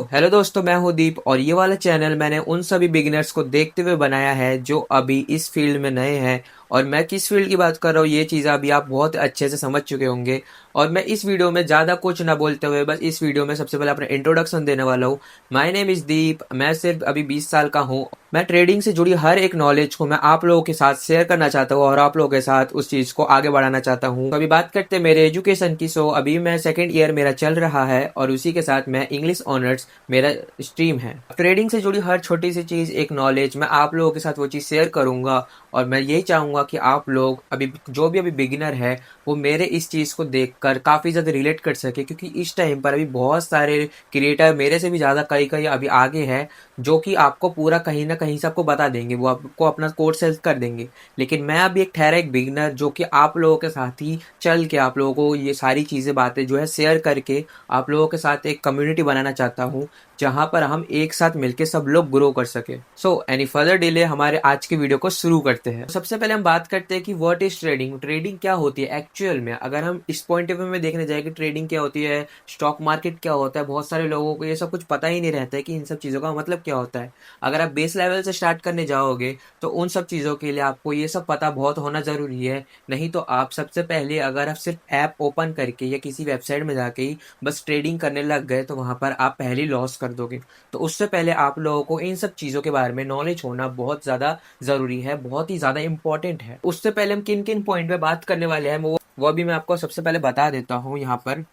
Hello दोस्तों, मैं हूं दीप और ये वाला चैनल मैंने उन सभी बिगिनर्स को देखते हुए बनाया है जो अभी इस फील्ड में नए हैं। और मैं किस फील्ड की बात कर रहा हूँ ये चीज़ अभी आप बहुत अच्छे से समझ चुके होंगे। और मैं इस वीडियो में ज़्यादा कुछ ना बोलते हुए बस इस वीडियो में सबसे पहले अपना इंट्रोडक्शन देने वाला हूँ। माय नेम इज़ दीप, मैं सिर्फ अभी 20 साल का हूँ। मैं ट्रेडिंग से जुड़ी हर एक नॉलेज को मैं आप लोगों के साथ शेयर करना चाहता हूँ और आप लोगों के साथ उस चीज़ को आगे बढ़ाना चाहता हूँ। तो अभी बात करते हैं मेरे एजुकेशन की। सो अभी मैं सेकेंड ईयर मेरा चल रहा है और उसी के साथ मैं इंग्लिश ऑनर्स मेरा स्ट्रीम है। ट्रेडिंग से जुड़ी हर छोटी सी चीज़, एक नॉलेज, मैं आप लोगों के साथ वो चीज़ शेयर करूंगा। और मैं यही चाहूंगा कि आप लोग अभी जो भी अभी बिगिनर है वो मेरे इस चीज़ को देखकर काफ़ी ज़्यादा रिलेट कर सके, क्योंकि इस टाइम पर अभी बहुत सारे क्रिएटर मेरे से भी ज़्यादा कई कई अभी आगे हैं जो कि आपको पूरा कहीं ना कहीं से आपको बता देंगे, वो आपको अपना कोर्स सेल कर देंगे। लेकिन मैं अभी एक ठहरा एक बिगिनर जो कि आप लोगों के साथ ही चल के आप लोगों को ये सारी चीज़ें बातें जो है शेयर करके आप लोगों के साथ एक कम्युनिटी बनाना चाहता हूँ जहां पर हम एक साथ मिलकर सब लोग ग्रो कर सके। सो एनी फर्दर डिले, हमारे आज के वीडियो को शुरू करते हैं। सबसे पहले हम बात करते हैं कि व्हाट इज ट्रेडिंग। ट्रेडिंग क्या होती है एक्चुअल में। अगर हम इस पॉइंट ऑफ व्यू में देखने जाए कि ट्रेडिंग क्या होती है, स्टॉक मार्केट क्या होता है, बहुत सारे लोगों को ये सब कुछ पता ही नहीं रहता है कि इन सब चीज़ों का मतलब क्या होता है। अगर आप बेस लेवल से स्टार्ट करने जाओगे तो उन सब चीज़ों के लिए आपको ये सब पता बहुत होना ज़रूरी है। नहीं तो आप सबसे पहले अगर आप सिर्फ ऐप ओपन करके या किसी वेबसाइट में जाके ही बस ट्रेडिंग करने लग गए तो वहां पर आप पहली लॉस कर दोगे। तो उससे पहले आप लोगों को इन सब चीज़ों के बारे में नॉलेज होना बहुत ज़्यादा ज़रूरी है, बहुत ही ज़्यादा इंपॉर्टेंट है। उससे पहले हम किन किन पॉइंट पे बात करने वाले हैं वो भी मैं आपको सबसे पहले बता देता हूँ यहाँ पर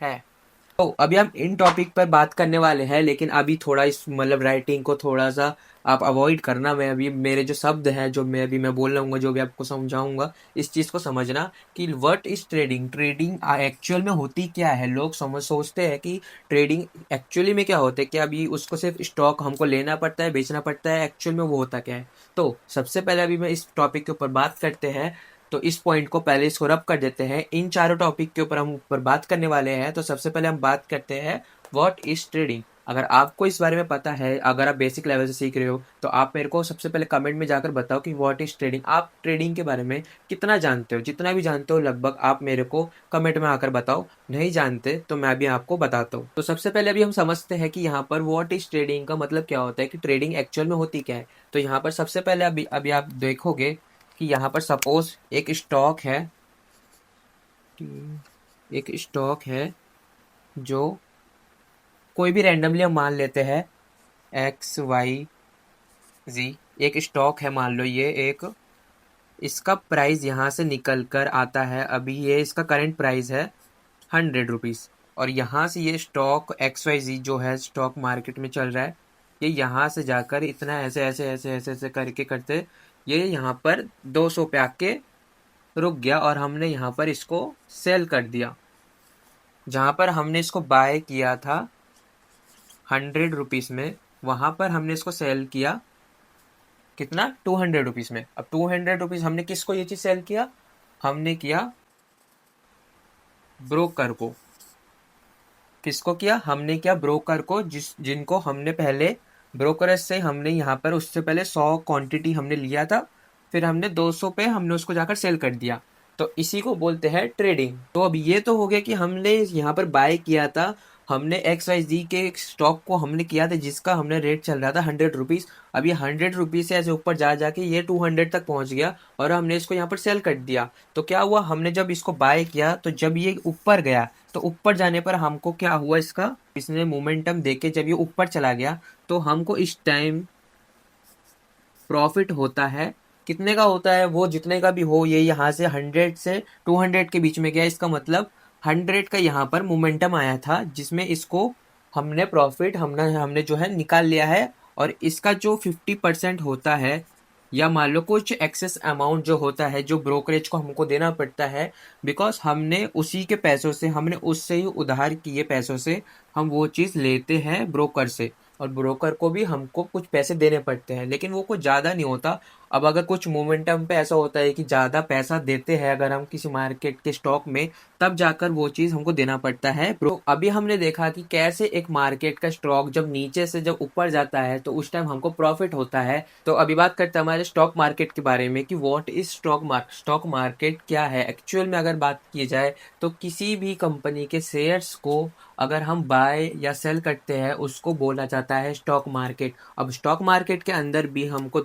है। तो अभी हम इन टॉपिक पर बात करने वाले हैं, लेकिन अभी थोड़ा इस मतलब राइटिंग को थोड़ा सा आप अवॉइड करना। मैं अभी मेरे जो शब्द हैं जो मैं बोल रहा हूँ, जो भी आपको समझाऊंगा, इस चीज़ को समझना कि what is trading. Trading actual में होती क्या है। लोग सोचते हैं कि ट्रेडिंग एक्चुअली में क्या होता है, कि अभी उसको सिर्फ स्टॉक हमको लेना पड़ता है, बेचना पड़ता है। एक्चुअल में वो होता क्या है। तो सबसे पहले अभी मैं इस टॉपिक के ऊपर बात करते हैं। तो इस पॉइंट को पहले इसको रब कर देते हैं। इन चारों टॉपिक के ऊपर हम ऊपर बात करने वाले हैं। तो सबसे पहले हम बात करते हैं व्हाट इज ट्रेडिंग। अगर आपको इस बारे में पता है, अगर आप बेसिक लेवल से सीख रहे हो, तो आप मेरे को सबसे पहले कमेंट में जाकर बताओ कि व्हाट इज ट्रेडिंग। आप ट्रेडिंग के बारे में कितना जानते हो। जितना भी जानते हो लगभग आप मेरे को कमेंट में आकर बताओ। नहीं जानते तो मैं भी आपको बताता हूँ। तो सबसे पहले अभी हम समझते हैं कि यहाँ पर व्हाट इज ट्रेडिंग का मतलब क्या होता है, कि ट्रेडिंग एक्चुअल में होती क्या है। तो यहाँ पर सबसे पहले अभी अभी आप देखोगे कि यहाँ पर सपोज एक स्टॉक है जो कोई भी रैंडमली हम मान लेते हैं एक्स वाई जी। एक स्टॉक है, मान लो ये एक, इसका प्राइस यहाँ से निकल कर आता है। अभी ये इसका करंट प्राइस है 100 रुपीज़। और यहाँ से ये स्टॉक एक्स वाई जी जो है स्टॉक मार्केट में चल रहा है, ये यहाँ से जाकर इतना ऐसे ऐसे ऐसे ऐसे ऐसे करके करते ये यहाँ पर 200 पे आके रुक गया और हमने यहाँ पर इसको सेल कर दिया। जहाँ पर हमने इसको बाय किया था 100 रुपीज़ में, वहाँ पर हमने इसको सेल किया कितना, 200 रुपीज़ में। अब 200 रुपीज़ हमने किसको ये चीज़ सेल किया, हमने किया ब्रोकर को। किसको किया, हमने किया ब्रोकर को, जिनको हमने पहले ब्रोकरेज से हमने यहाँ पर उससे पहले 100 क्वांटिटी हमने लिया था, फिर हमने 200 पे हमने उसको जाकर सेल कर दिया। तो इसी को बोलते हैं ट्रेडिंग। तो अब ये तो हो गया कि हमने यहाँ पर बाय किया था, हमने एक्स वाई जी के स्टॉक को हमने किया था जिसका हमने रेट चल रहा था 100 रुपीज़। अब ये 100 रुपीज़ से ऐसे ऊपर जा जाके ये 200 तक पहुंच गया और हमने इसको यहाँ पर सेल कर दिया। तो क्या हुआ, हमने जब इसको बाय किया तो जब ये ऊपर गया तो ऊपर जाने पर हमको क्या हुआ, इसने मोमेंटम देके जब ये ऊपर चला गया तो हमको इस टाइम प्रॉफिट होता है। कितने का होता है, वो जितने का भी हो, ये यहाँ से 100 से 200 के बीच में गया। इसका मतलब 100 का यहाँ पर मोमेंटम आया था जिसमें इसको हमने प्रॉफिट हमने हमने जो है निकाल लिया है। और इसका जो 50% होता है, या मान लो कुछ एक्सेस अमाउंट जो होता है जो ब्रोकरेज को हमको देना पड़ता है, बिकॉज हमने उसी के पैसों से, हमने उससे ही उधार किए पैसों से हम वो चीज़ लेते हैं ब्रोकर से। और ब्रोकर को भी हमको कुछ पैसे देने पड़ते हैं, लेकिन वो कुछ ज़्यादा नहीं होता। अब अगर कुछ मोमेंटम पे ऐसा होता है कि ज़्यादा पैसा देते हैं अगर हम किसी मार्केट के स्टॉक में, तब जाकर वो चीज़ हमको देना पड़ता है। तो अभी हमने देखा कि कैसे एक मार्केट का स्टॉक जब नीचे से जब ऊपर जाता है तो उस टाइम हमको प्रॉफिट होता है। तो अभी बात करते हैं हमारे स्टॉक मार्केट के बारे में कि व्हाट इज स्टॉक मार्केट क्या है एक्चुअल में। अगर बात की जाए तो किसी भी कंपनी के शेयर्स को अगर हम बाय या सेल करते हैं उसको बोला जाता है स्टॉक मार्केट। अब स्टॉक मार्केट के अंदर भी हमको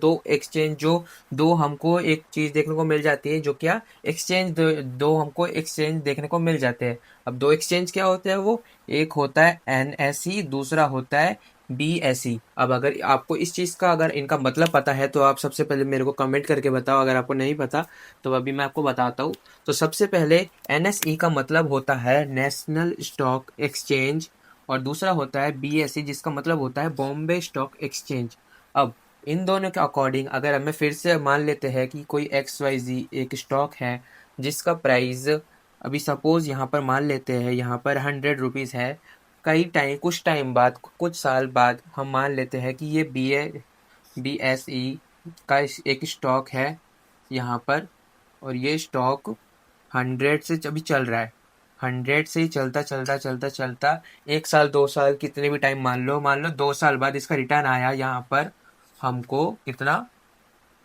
दो हमको एक चीज़ देखने को मिल जाती है, जो क्या दो हमको एक्सचेंज देखने को मिल जाते हैं। अब दो एक्सचेंज क्या होते हैं वो, एक होता है एनएसई, दूसरा होता है बीएसई। अब अगर आपको इस चीज़ का अगर इनका मतलब पता है तो आप सबसे पहले मेरे को कमेंट करके बताओ, अगर आपको नहीं पता तो अभी मैं आपको बताता हूँ। तो सबसे पहले एनएसई का मतलब होता है नेशनल स्टॉक एक्सचेंज, और दूसरा होता है बीएसई जिसका मतलब होता है बॉम्बे स्टॉक एक्सचेंज। अब इन दोनों के अकॉर्डिंग अगर हमें फिर से मान लेते हैं कि कोई एक्स वाई जी एक स्टॉक है जिसका प्राइस अभी सपोज यहाँ पर मान लेते हैं यहाँ पर 100 रुपीज़ है। कुछ टाइम बाद, कुछ साल बाद हम मान लेते हैं कि ये बीएसई का एक स्टॉक है यहाँ पर, और ये स्टॉक 100 से अभी चल रहा है। 100 से ही चलता चलता चलता चलता 1 साल 2 साल कितने भी टाइम मान लो 2 साल बाद इसका रिटर्न आया यहाँ पर हमको कितना,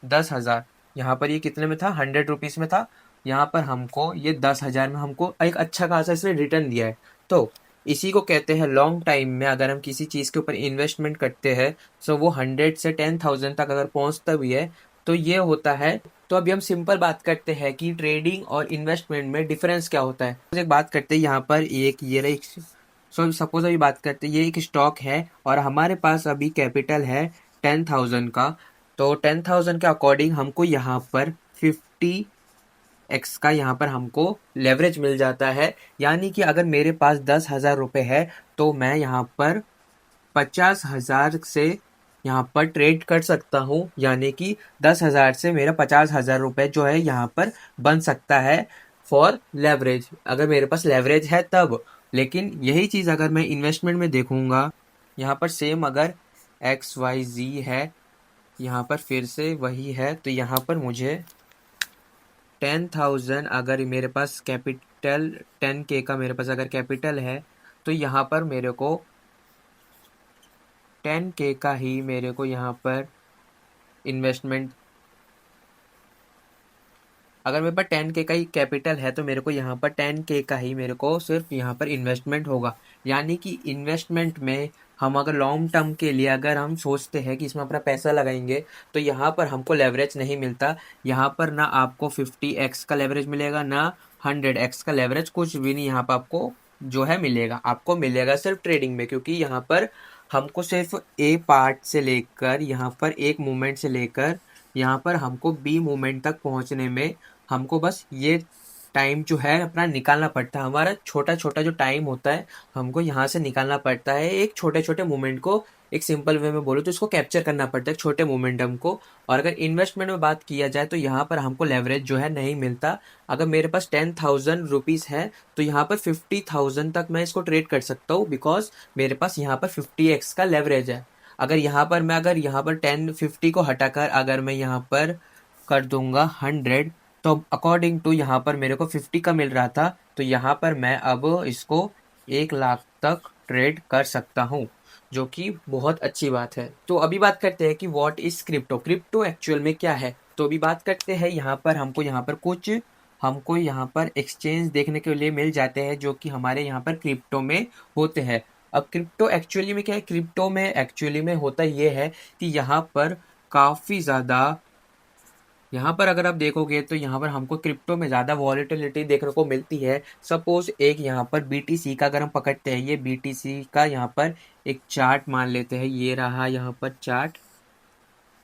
10,000। यहाँ पर ये कितने में था, 100 रुपीज़ में था। यहाँ पर हमको ये 10,000 में हमको एक अच्छा खासा इसने रिटर्न दिया है। तो इसी को कहते हैं लॉन्ग टाइम में अगर हम किसी चीज़ के ऊपर इन्वेस्टमेंट करते हैं तो वो 100 से 10,000 तक अगर पहुँचता भी है तो ये होता है। तो अभी हम सिंपल बात करते हैं कि ट्रेडिंग और इन्वेस्टमेंट में डिफरेंस क्या होता है। एक बात करते हैं यहाँ पर सपोज अभी बात करते हैं ये एक स्टॉक है और हमारे पास अभी कैपिटल है 10,000 का। तो 10,000 के अकॉर्डिंग हमको यहाँ पर 50x का यहाँ पर हमको लेवरेज मिल जाता है। यानी कि अगर मेरे पास 10,000 रुपये है तो मैं यहाँ पर 50,000 से यहाँ पर ट्रेड कर सकता हूँ। यानी कि 10,000 से मेरा 50,000 रुपये जो है यहाँ पर बन सकता है फॉर लेवरेज, अगर मेरे पास लेवरेज है तब। लेकिन यही चीज़ अगर मैं इन्वेस्टमेंट में देखूँगा, यहाँ पर सेम अगर एक्स वाई जी है, यहाँ पर फिर से वही है, तो यहाँ पर मुझे 10,000 अगर मेरे पास कैपिटल 10K का मेरे पास अगर कैपिटल है तो यहाँ पर मेरे को 10K का ही मेरे को यहाँ पर इन्वेस्टमेंट, अगर मेरे पास 10K का ही कैपिटल है तो मेरे को यहाँ पर 10K का ही मेरे को सिर्फ यहाँ पर इन्वेस्टमेंट होगा। यानी कि इन्वेस्टमेंट में हम अगर लॉन्ग टर्म के लिए अगर हम सोचते हैं कि इसमें अपना पैसा लगाएंगे तो यहाँ पर हमको लेवरेज नहीं मिलता। यहाँ पर ना आपको 50x का लेवरेज मिलेगा ना 100x का लेवरेज, कुछ भी नहीं यहाँ पर आपको जो है मिलेगा। आपको मिलेगा सिर्फ ट्रेडिंग में, क्योंकि यहाँ पर हमको सिर्फ ए पार्ट से लेकर यहाँ पर एक मूवमेंट से लेकर यहाँ पर हमको बी मूवमेंट तक पहुँचने में हमको बस ये टाइम जो है अपना निकालना पड़ता है। हमारा छोटा छोटा जो टाइम होता है हमको यहाँ से निकालना पड़ता है। एक छोटे छोटे मोमेंट को, एक सिंपल वे में बोलो तो इसको कैप्चर करना पड़ता है छोटे मोमेंटम को। और अगर इन्वेस्टमेंट में बात किया जाए तो यहाँ पर हमको लेवरेज जो है नहीं मिलता। अगर मेरे पास 10,000 रुपीज़ है तो यहाँ पर 50,000 तक मैं इसको ट्रेड कर सकता हूँ, बिकॉज मेरे पास यहाँ पर 50x का लेवरेज है। अगर यहाँ पर 1050 को हटाकर अगर मैं यहाँ पर कर दूंगा 100, तो अकॉर्डिंग टू यहाँ पर मेरे को 50 का मिल रहा था, तो यहाँ पर मैं अब इसको 1 लाख तक ट्रेड कर सकता हूँ, जो कि बहुत अच्छी बात है। तो अभी बात करते हैं कि what is crypto, crypto actual में क्या है। तो अभी बात करते हैं यहाँ पर हमको यहाँ पर एक्सचेंज देखने के लिए मिल जाते हैं जो कि हमारे यहाँ पर क्रिप्टो में होते हैं। अब क्रिप्टो एक्चुअली में क्या है, क्रिप्टो में एक्चुअली में होता ये है कि यहाँ पर काफ़ी ज़्यादा, यहाँ पर अगर आप देखोगे तो यहाँ पर हमको क्रिप्टो में ज़्यादा वॉलेटिलिटी देखने को मिलती है। सपोज एक यहाँ पर बीटीसी का अगर हम पकड़ते हैं, ये बीटीसी का यहाँ पर एक चार्ट मान लेते हैं, ये रहा यहाँ पर चार्ट।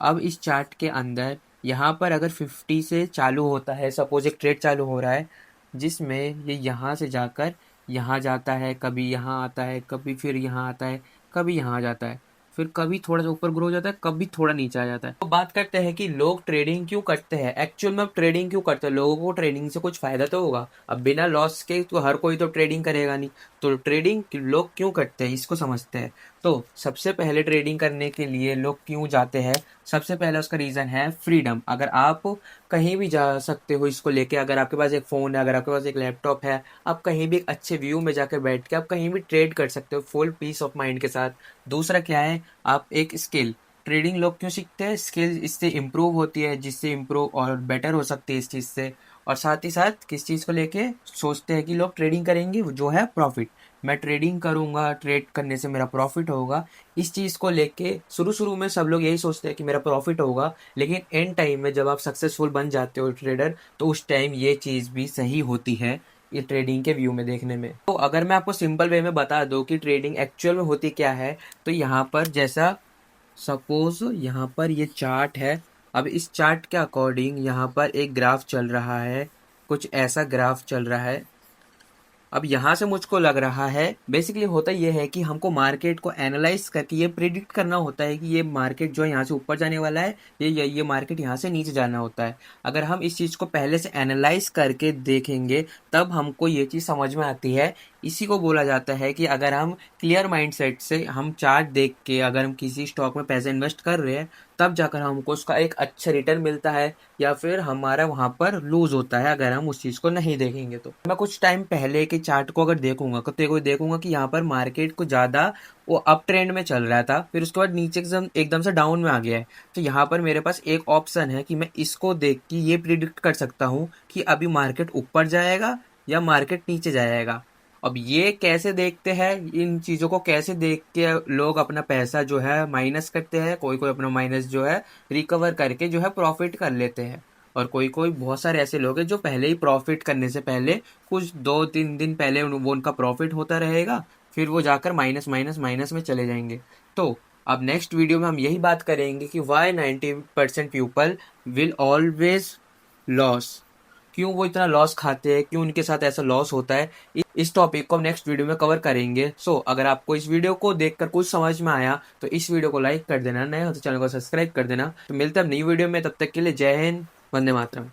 अब इस चार्ट के अंदर यहाँ पर अगर 50 से चालू होता है, सपोज एक ट्रेड चालू हो रहा है जिसमें ये यहाँ से जाकर यहाँ जाता है, कभी यहाँ आता है, कभी फिर यहाँ आता है, कभी यहाँ जाता है, फिर कभी थोड़ा सा ऊपर ग्रो हो जाता है, कभी थोड़ा नीचे आ जाता है। तो बात करते हैं कि लोग ट्रेडिंग क्यों करते हैं। एक्चुअल में ट्रेडिंग क्यों करते हैं, लोगों को ट्रेडिंग से कुछ फायदा तो होगा। अब बिना लॉस के तो हर कोई तो ट्रेडिंग करेगा नहीं। तो ट्रेडिंग लोग क्यों करते हैं इसको समझते हैं। तो सबसे पहले ट्रेडिंग करने के लिए लोग क्यों जाते हैं, सबसे पहला उसका रीज़न है फ्रीडम। अगर आप कहीं भी जा सकते हो इसको लेके, अगर आपके पास एक फ़ोन है, अगर आपके पास एक लैपटॉप है, आप कहीं भी एक अच्छे व्यू में जाकर बैठ के आप कहीं भी ट्रेड कर सकते हो फुल पीस ऑफ माइंड के साथ। दूसरा क्या है, आप एक स्किल, ट्रेडिंग लोग क्यों सीखते हैं, स्किल इससे इम्प्रूव होती है, जिससे इम्प्रूव और बेटर हो सकती है इस चीज़ से। और साथ ही साथ किस चीज़ को लेके सोचते हैं कि लोग ट्रेडिंग करेंगे, जो है प्रॉफिट। मैं ट्रेडिंग करूंगा, ट्रेड करने से मेरा प्रॉफिट होगा, इस चीज़ को लेके शुरू शुरू में सब लोग यही सोचते हैं कि मेरा प्रॉफिट होगा। लेकिन एंड टाइम में जब आप सक्सेसफुल बन जाते हो ट्रेडर, तो उस टाइम ये चीज़ भी सही होती है ये ट्रेडिंग के व्यू में देखने में। तो अगर मैं आपको सिंपल वे में बता दूं कि ट्रेडिंग एक्चुअल में होती क्या है, तो यहाँ पर जैसा सपोज यहाँ पर ये चार्ट है। अब इस चार्ट के अकॉर्डिंग यहाँ पर एक ग्राफ चल रहा है, कुछ ऐसा ग्राफ चल रहा है। अब यहाँ से मुझको लग रहा है बेसिकली होता ये है कि हमको मार्केट को एनालाइज करके ये प्रिडिक्ट करना होता है कि ये मार्केट जो है यहाँ से ऊपर जाने वाला है, ये मार्केट यहाँ से नीचे जाना होता है। अगर हम इस चीज़ को पहले से एनालाइज करके देखेंगे तब हमको ये चीज़ समझ में आती है। इसी को बोला जाता है कि अगर हम क्लियर माइंडसेट से हम चार्ट देख के अगर हम किसी स्टॉक में पैसे इन्वेस्ट कर रहे हैं, तब जाकर हमको उसका एक अच्छा रिटर्न मिलता है, या फिर हमारा वहाँ पर लूज होता है अगर हम उस चीज़ को नहीं देखेंगे। तो मैं कुछ टाइम पहले के चार्ट को अगर देखूंगा तो देखूंगा कि यहाँ पर मार्केट को ज़्यादा वो अप ट्रेंड में चल रहा था, फिर उसके बाद नीचे एकदम एकदम से डाउन में आ गया है। तो यहाँ पर मेरे पास एक ऑप्शन है कि मैं इसको देख के ये प्रिडिक्ट कर सकता हूँ कि अभी मार्केट ऊपर जाएगा या मार्केट नीचे जाएगा। अब ये कैसे देखते हैं, इन चीज़ों को कैसे देख के लोग अपना पैसा जो है माइनस करते हैं, कोई कोई अपना माइनस जो है रिकवर करके जो है प्रॉफिट कर लेते हैं। और कोई कोई बहुत सारे ऐसे लोग हैं जो पहले ही प्रॉफिट करने से पहले कुछ 2-3 दिन पहले वो उनका प्रॉफिट होता रहेगा, फिर वो जाकर माइनस माइनस माइनस में चले जाएंगे। तो अब नेक्स्ट वीडियो में हम यही बात करेंगे कि why 90% people will always loss, क्यों वो इतना लॉस खाते हैं, क्यों उनके साथ ऐसा लॉस होता है। इस टॉपिक को हम नेक्स्ट वीडियो में कवर करेंगे। सो अगर आपको इस वीडियो को देखकर कुछ समझ में आया तो इस वीडियो को लाइक कर देना, नए हो तो चैनल को सब्सक्राइब कर देना। तो मिलते हैं अब नई वीडियो में, तब तक के लिए जय हिंद, वंदे मातरम।